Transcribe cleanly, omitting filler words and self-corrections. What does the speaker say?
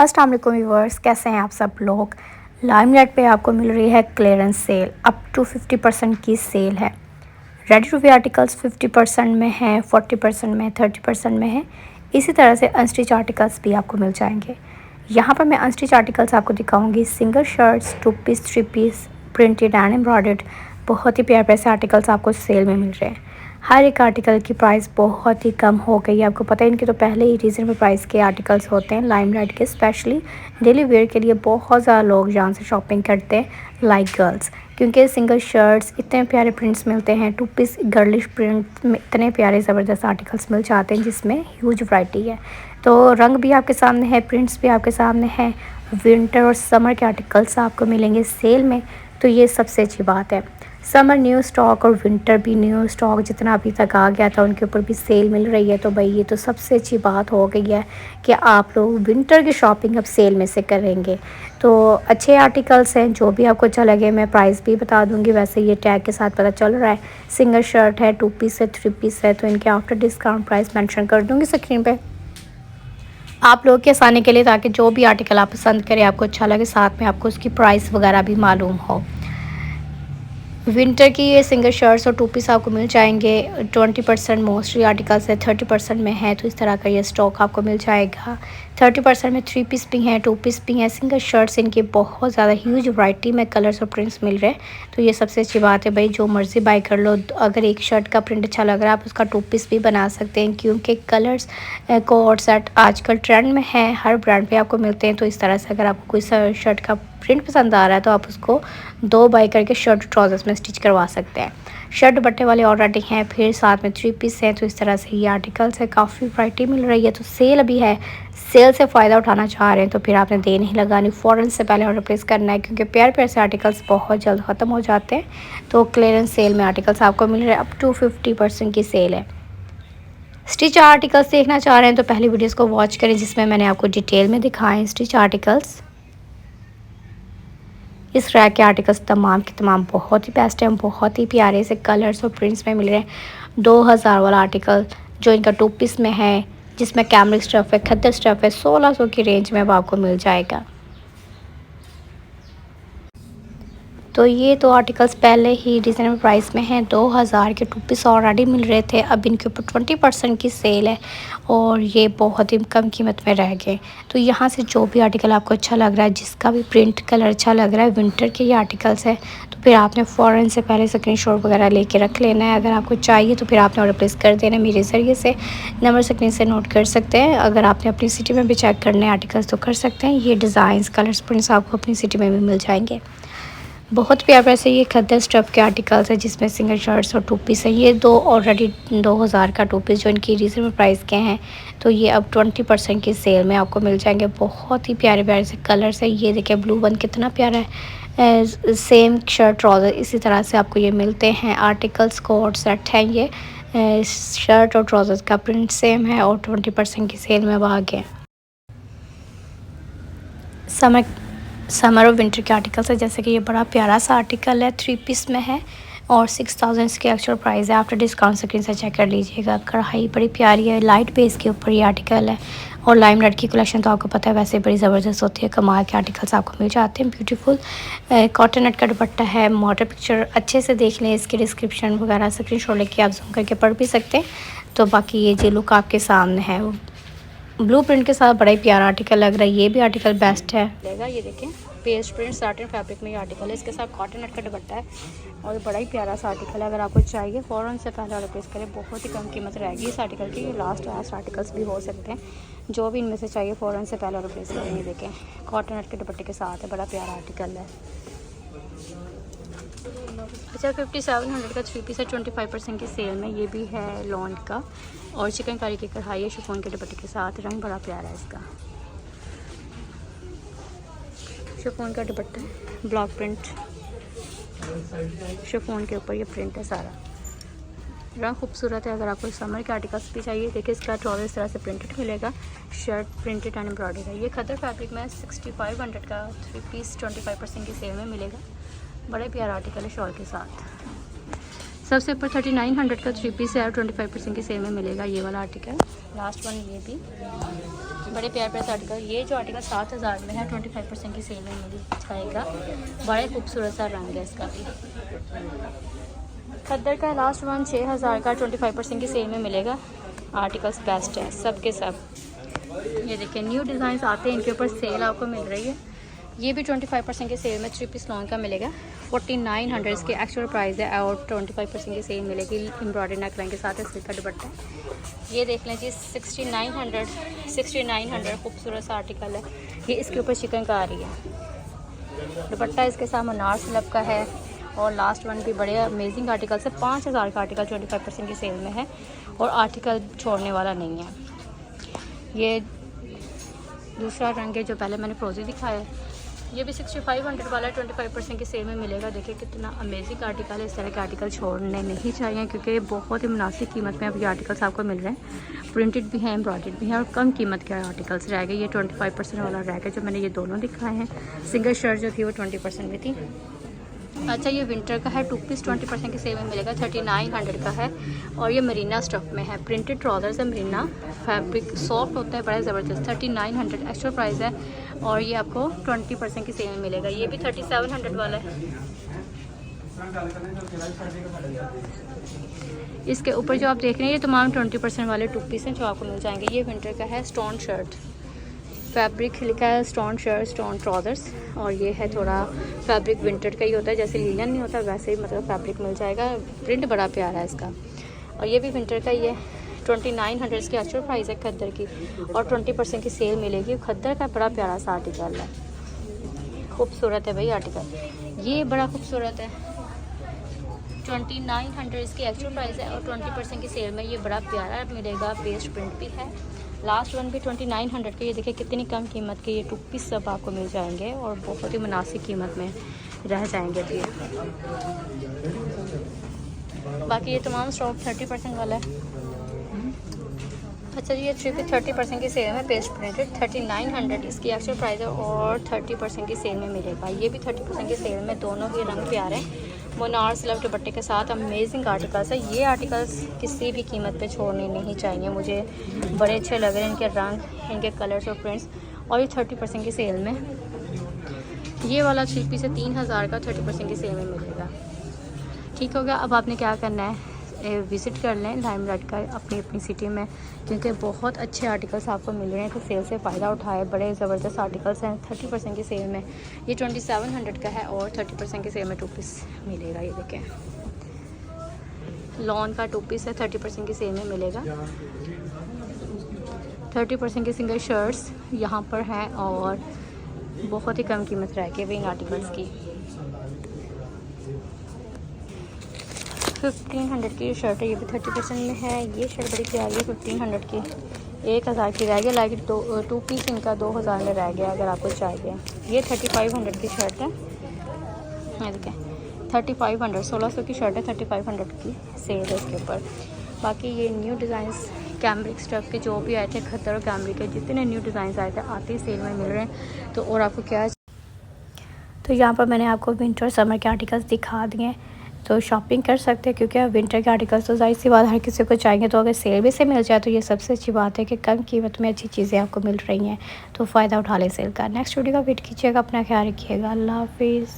अस्सलाम वालेकुम व्यूअर्स, कैसे हैं आप सब लोग। लाइमलाइट पे आपको मिल रही है क्लियरेंस सेल, अप टू 50% की सेल है। रेडी टू वेयर आर्टिकल्स 50% में है, 40% में, 30% में है। इसी तरह से अनस्टिच आर्टिकल्स भी आपको मिल जाएंगे। यहाँ पर मैं अनस्टिच आर्टिकल्स आपको दिखाऊंगी, single shirts, 2 piece, 3 piece, printed and embroidered. बहुत ही प्यारे प्यारे से आर्टिकल्स आपको सेल में मिल रहे हैं। हर एक आर्टिकल की प्राइस बहुत ही कम हो गई है। आपको पता है इनके तो पहले ही रीज़नेबल प्राइस के आर्टिकल्स होते हैं। लाइमलाइट के स्पेशली डेली वेयर के लिए बहुत ज़्यादा लोग यहाँ से शॉपिंग करते हैं, लाइक गर्ल्स, क्योंकि सिंगल शर्ट्स इतने प्यारे प्रिंट्स मिलते हैं। 2 पीस गर्लिश प्रिंट में इतने प्यारे ज़बरदस्त आर्टिकल्स मिल जाते हैं जिसमें ह्यूज वैरायटी है। तो रंग भी आपके सामने है, प्रिंट्स भी आपके सामने हैं। विंटर और समर के आर्टिकल्स आपको मिलेंगे सेल में, तो ये सबसे अच्छी बात है। समर न्यू स्टॉक और विंटर भी न्यू स्टॉक जितना अभी तक आ गया था उनके ऊपर भी सेल मिल रही है। तो भाई ये तो सबसे अच्छी बात हो गई है कि आप लोग विंटर की शॉपिंग अब सेल में से करेंगे। तो अच्छे आर्टिकल्स हैं, जो भी आपको अच्छा लगे। मैं प्राइस भी बता दूंगी, वैसे ये टैग के साथ पता चल रहा है। सिंगल शर्ट है, 2 पीस है, 3 पीस है, तो इनके आफ्टर डिस्काउंट प्राइस मेंशन कर दूंगी स्क्रीन पे आप लोग के आसानी के लिए, ताकि जो भी आर्टिकल आप पसंद करें, आपको अच्छा लगे, साथ में आपको उसकी प्राइस वगैरह भी मालूम हो। विंटर की ये सिंगल शर्ट्स और 2 पीस आपको मिल जाएंगे। 20% मोस्टली आर्टिकल्स है, 30% में है, तो इस तरह का ये स्टॉक आपको मिल जाएगा। 30% में 3 पीस भी हैं, 2 पीस भी हैं। सिंगल शर्ट्स इनकी बहुत ज़्यादा ह्यूज वैरायटी में कलर्स और प्रिंट्स मिल रहे हैं, तो ये सबसे अच्छी बात है भाई। जो मर्ज़ी बाय कर लो। अगर एक शर्ट का प्रिंट अच्छा लग रहा है, आप उसका 2 पीस भी बना सकते हैं, क्योंकि कलर्स कोड सेट आजकल ट्रेंड में है, हर ब्रांड पे आपको मिलते हैं। तो इस तरह से अगर आपको कोई शर्ट का प्रिंट पसंद आ रहा है, तो आप उसको 2 बाय करके शर्ट ट्राउजर्स में स्टिच करवा सकते हैं। शर्ट बट्टे वाले ऑलरेडी हैं, फिर साथ में 3 पीस हैं। तो इस तरह से ये आर्टिकल्स है, काफ़ी वैरायटी मिल रही है। तो सेल अभी है, सेल से फ़ायदा उठाना चाह रहे हैं तो फिर आपने देर नहीं लगानी, फ़ौरन से पहले ऑर्डर प्लेस करना है, क्योंकि प्यारे प्यारे से आर्टिकल्स बहुत जल्द ख़त्म हो जाते हैं। तो क्लियरेंस सेल में आर्टिकल्स आपको मिल रहे हैं, अप टू 50% की सेल है। स्टिच आर्टिकल्स देखना चाह रहे हैं तो पहली वीडियोज़ को वॉच करें, जिसमें मैंने आपको डिटेल में दिखाएँ स्टिच आर्टिकल्स। इस रैक के आर्टिकल्स तमाम के तमाम बहुत ही बेस्ट हैं, बहुत ही प्यारे से कलर्स और प्रिंट्स में मिल रहे हैं। 2000 वाला आर्टिकल जो इनका 2 पीस में है, जिसमें कैमरिक स्टफ़ है, खद्दर स्टफ़ है, 1600 की रेंज में अब आपको मिल जाएगा। तो ये तो आर्टिकल्स पहले ही रीज़नेबल प्राइस में हैं। 2000 के 2 पीस ऑलरेडी मिल रहे थे, अब इनके ऊपर 20% की सेल है और ये बहुत ही कम कीमत में रह गए। तो यहाँ से जो भी आर्टिकल आपको अच्छा लग रहा है, जिसका भी प्रिंट कलर अच्छा लग रहा है, विंटर के ये आर्टिकल्स है, तो फिर आपने फ़ौरन से पहले स्क्रीनशॉट वगैरह लेके रख लेना है। अगर आपको चाहिए तो फिर आपने ऑर्डर प्लेस कर देना है। मेरे ज़रिए से नंबर स्क्रीन से नोट कर सकते हैं। अगर आपने अपनी सिटी में भी चेक करने आर्टिकल्स तो कर सकते हैं। ये डिज़ाइंस, कलर्स, प्रिंट्स आपको अपनी सिटी में भी मिल जाएंगे। बहुत प्यारे से ये खद्दर स्टफ़ के आर्टिकल्स है, जिसमें सिंगल शर्ट्स और 2 पीस है। ये दो ऑलरेडी 2000 का 2 पीस जो इनकी रीज़नेबल प्राइस के हैं, तो ये अब 20% की सेल में आपको मिल जाएंगे। बहुत ही प्यारे प्यारे से कलर्स है। ये देखिए ब्लू वन कितना प्यारा है। सेम शर्ट ट्राउज़र इसी तरह से आपको ये मिलते हैं। आर्टिकल्स कोड सेट हैं ये। शर्ट और ट्राउज़र्स का प्रिंट सेम है और 20% की सेल में अब आ गए। समर और विंटर के आर्टिकल्स है, जैसे कि ये बड़ा प्यारा सा आर्टिकल है, 3 पीस में है और 6000 इसकी एक्चुअल प्राइस है। आफ्टर डिस्काउंट स्क्रीन से चेक कर लीजिएगा। कढ़ाई बड़ी प्यारी है, लाइट बेस के ऊपर ये आर्टिकल है। और लाइमलाइट की कलेक्शन तो आपको पता है वैसे बड़ी ज़बरदस्त होती है। कमाल के आर्टिकल्स आपको मिल जाते हैं। ब्यूटीफुल कॉटन नेट का दुपट्टा है। मॉडल पिक्चर अच्छे से देख लें, इसकी डिस्क्रिप्शन वगैरह स्क्रीनशॉट लेके आप जूम करके पढ़ भी सकते हैं। तो बाकी ये जो लुक आपके सामने है, ब्लू प्रिंट के साथ बड़ा ही प्यारा आर्टिकल लग रहा है। ये भी आर्टिकल बेस्ट है। ये देखें पेस्ट प्रिंट साटन फैब्रिक में ये आर्टिकल है, इसके साथ कॉटन नेट का दुपट्टा है और बड़ा ही प्यारा सा आर्टिकल है। अगर आपको चाहिए फ़ौरन से पहले ऑर्डर प्लेस करें, बहुत ही कम कीमत रहेगी इस आर्टिकल की। ये लास्ट आर्टिकल्स भी हो सकते हैं, जो भी इनमें से चाहिए फ़ौरन से पहले ऑर्डर प्लेस करें। ये देखें कॉटन नेट के दुपट्टे के साथ है, बड़ा प्यारा आर्टिकल है। अच्छा 5700 का 3 पीस है, 25% की सेल में। ये भी है लॉन्ड का और चिकनकारी की कढ़ाई है, शिफॉन के दुपट्टे के साथ। रंग बड़ा प्यारा है इसका, शिफॉन का दुपट्टा है, ब्लॉक प्रिंट शिफॉन के ऊपर ये प्रिंट है सारा। रंग खूबसूरत है। अगर आपको समर के आर्टिकल्स भी चाहिए, देखिए इसका ट्राउज़र इस तरह से प्रिंटेड मिलेगा, शर्ट प्रिंटेड एंड एम्ब्रॉयडर्ड है। ये खद्दर फैब्रिक में 6500 का 3 पीस 25% की सेल में मिलेगा। बड़ा प्यारा आर्टिकल है शॉल के साथ। सबसे ऊपर 3900 का 3 पीस है और 25% की सेल में मिलेगा ये वाला आर्टिकल। लास्ट वन ये भी बड़े प्यारे प्यारे आर्टिकल। ये जो आर्टिकल 7,000 में है 25% की सेल में मिल जाएगा। बड़े खूबसूरत सा रंग है इसका भी। खद्दर का लास्ट वन 6,000 का 25% की सेल में मिलेगा। आर्टिकल्स बेस्ट है सब के सब। ये देखिए न्यू डिज़ाइन आते हैं, इनके ऊपर सेल आपको मिल रही है। ये भी 25% के सेल में 3 पीस लॉन्ग का मिलेगा। 4900 इसकी एक्चुअल प्राइस है और 25% की सेल मिलेगी। एम्ब्रॉयडरी नेक लाइन के साथ इसका का दुपट्टा है। ये देख लें जी 6900 खूबसूरत सा आर्टिकल है। ये इसके ऊपर चिकन का आ रही है। दुपट्टा इसके साथ मनार स्लब का है। और लास्ट वन भी बड़े अमेजिंग आर्टिकल से 5000 का आर्टिकल 25% की सेल में है और आर्टिकल छोड़ने वाला नहीं है। ये दूसरा रंग है जो पहले मैंने फ्रोजी दिखाया। ये भी 6500 वाला 25% की सेल में मिलेगा। देखिए कितना अमेजिंग आर्टिकल है। इस तरह के आर्टिकल छोड़ने नहीं चाहिए क्योंकि बहुत ही मुनासिब कीमत में अब ये आर्टिकल्स आपको मिल रहे हैं। प्रिंटेड भी हैं, एम्ब्रॉयडर्ड भी हैं और कम कीमत के आर्टिकल्स रह गए। ये 25% वाला रह गया जो मैंने ये दोनों दिखाए हैं। सिंगल शर्ट जो थी वो 20% में थी। अच्छा ये विंटर का है 2 पीस 20% की सेल में मिलेगा। 3900 का है और ये मरीना स्टफ में है। प्रिंटेड ट्राउजर्स है, मरीना फैब्रिक सॉफ्ट होता है, बड़ा ज़बरदस्त। 3900 एक्चुअल प्राइस है और ये आपको 20% की सेल में मिलेगा। ये भी 3700 वाला है। इसके ऊपर जो आप देख रहे हैं ये तमाम 20% वाले 2 पीस हैं जो आपको मिल जाएंगे। ये विंटर का है स्टोन शर्ट, फैब्रिक लिखा है स्टोन शर्ट स्टोन ट्राउजर्स। और ये है थोड़ा फैब्रिक विंटर का ही होता है, जैसे लीलन नहीं होता वैसे ही मतलब फैब्रिक मिल जाएगा। प्रिंट बड़ा प्यारा है इसका। और ये भी विंटर का ही है। 2900 की एक्चुअल प्राइस है खद्दर की और 20% की सेल मिलेगी। खद्दर का बड़ा प्यारा सा आर्टिकल है, खूबसूरत है भाई आर्टिकल। ये बड़ा खूबसूरत है। 2900 इसकी एक्चुअल प्राइस है और 20% की सेल में ये बड़ा प्यारा मिलेगा। पेस्ट प्रिंट भी है। लास्ट वन भी 2900 के। ये देखिए कितनी कम कीमत के ये 2 पीस सब आपको मिल जाएंगे और बहुत ही मुनासिब कीमत में रह जाएंगे। तो ये बाकी ये तमाम स्टॉक 30% वाला है। अच्छा जी ये 3 पीस 30% की सेल में पेस्ट प्रिंटेड 3900 इसकी एक्चुअल प्राइस है और 30% की सेल में मिलेगा। ये भी 30% की सेल में। दोनों ही रंग प्यारे हैं। मोनार स्लव दुपट्टे के साथ अमेजिंग आर्टिकल्स है। ये आर्टिकल्स किसी भी कीमत पे छोड़ने नहीं चाहिए। मुझे बड़े अच्छे लग रहे हैं इनके रंग, इनके कलर्स और प्रिंट्स। और ये 30% की सेल में। ये वाला 3 पीस है 3000 का 30% की सेल में मिलेगा। ठीक हो गया। अब आपने क्या करना है, विज़िट कर लें लाइमलाइट का अपनी अपनी सिटी में क्योंकि बहुत अच्छे आर्टिकल्स आपको मिल रहे हैं। तो सेल से फ़ायदा उठाए। बड़े ज़बरदस्त आर्टिकल्स हैं 30% की सेल में। ये 2700 का है और 30% की सेल में 2 पीस मिलेगा। ये देखें लॉन का 2 पीस है 30% की सेल में मिलेगा। 30% की सिंगल शर्ट्स यहाँ पर हैं और बहुत ही कम कीमत रह गई इन आर्टिकल्स की। 1500 की शर्ट है। ये भी 30% में है। ये शर्ट बड़ी प्यारी है 1500 की। 1000 की रह गई। लाइक 2 पीस इनका 2000 में रह गया अगर आपको चाहिए। ये 3500 की शर्ट है। ये देखें 3500 1600 की शर्ट है। 3500 की सेल है इसके ऊपर। बाकी ये न्यू डिज़ाइंस कैमरिक स्टफ के जो भी आए थे खद्दर और कैमरिक के जितने न्यू डिज़ाइंस आए थे आते ही सेल में मिल रहे हैं। तो और आपको क्या, तो यहाँ पर मैंने आपको विंटर और समर के आर्टिकल्स दिखा दिए हैं। तो शॉपिंग कर सकते हैं क्योंकि विंटर के आर्टिकल्स तो ज़ाहिर सी बात हर किसी को चाहिए। तो अगर सेल भी से मिल जाए तो ये सबसे अच्छी बात है कि कम कीमत में अच्छी चीज़ें आपको मिल रही हैं। तो फ़ायदा उठा लें सेल का। नेक्स्ट वीडियो का वेट कीजिएगा। अपना ख्याल रखिएगा। अल्लाह हाफिज़।